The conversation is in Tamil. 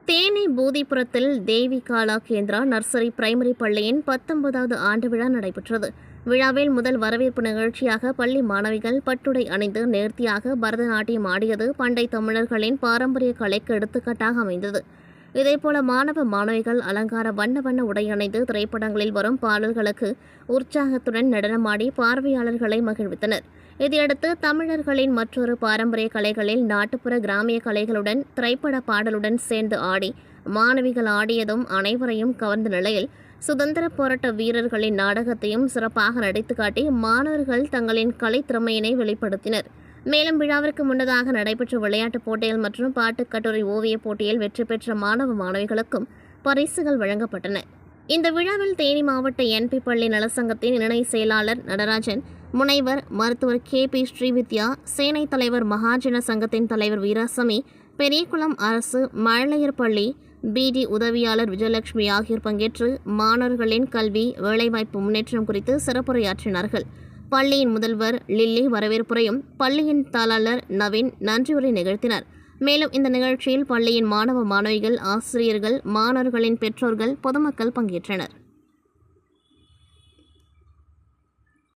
தேனி பூதிபுரத்தில் தேவி காலா கேந்திரா நர்சரி பிரைமரி பள்ளியின் 19வது ஆண்டு விழா நடைபெற்றது. விழாவில் முதல் வரவேற்பு நிகழ்ச்சியாக பள்ளி மாணவிகள் பட்டுடை அணிந்து நேர்த்தியாக பரதநாட்டியம் ஆடியது பண்டை தமிழர்களின் பாரம்பரிய கலைக்கு எடுத்துக்காட்டாக அமைந்தது. இதேபோல மாணவ மாணவிகள் அலங்கார வண்ண வண்ண உடை அணிந்து திரைப்படங்களில் வரும் பாடல்களுக்கு உற்சாகத்துடன் நடனமாடி பார்வையாளர்களை மகிழ்வித்தனர். இதையடுத்து தமிழர்களின் மற்றொரு பாரம்பரிய கலைகளில் நாட்டுப்புற கிராமிய கலைகளுடன் திரைப்பட பாடலுடன் சேர்ந்து ஆடி மாணவிகள் ஆடியதும் அனைவரையும் கவர்ந்த நிலையில் சுதந்திர போராட்ட வீரர்களின் நாடகத்தையும் சிறப்பாக நடித்து காட்டி மாணவர்கள் தங்களின் கலைத்திறமையினை வெளிப்படுத்தினர். மேலும் விழாவிற்கு முன்னதாக நடைபெற்ற விளையாட்டுப் போட்டிகள் மற்றும் பாட்டுக் கட்டுரை ஓவியப் போட்டியில் வெற்றி பெற்ற மாணவ மாணவிகளுக்கும் பரிசுகள் வழங்கப்பட்டன. இந்த விழாவில் தேனி மாவட்ட என்பி பள்ளி நலசங்கத்தின் இணை செயலாளர் நடராஜன், முனைவர் மருத்துவர் KP ஸ்ரீவித்யா, சேனை தலைவர் மகாஜன சங்கத்தின் தலைவர் வீராசாமி, பெரியகுளம் அரசு மழலையர் பள்ளி BD உதவியாளர் விஜயலட்சுமி ஆகியோர் பங்கேற்று மாணவர்களின் கல்வி வேலைவாய்ப்பு முன்னேற்றம் குறித்து சிறப்புரையாற்றினார்கள். பள்ளியின் முதல்வர் லில்லி வரவேற்புரையும் பள்ளியின் தாளாளர் நவீன் நன்றியுரை நிகழ்த்தினார். மேலும் இந்த நிகழ்ச்சியில் பள்ளியின் மாணவ மாணவிகள், ஆசிரியர்கள், மாணவர்களின் பெற்றோர்கள், பொதுமக்கள் பங்கேற்றனர்.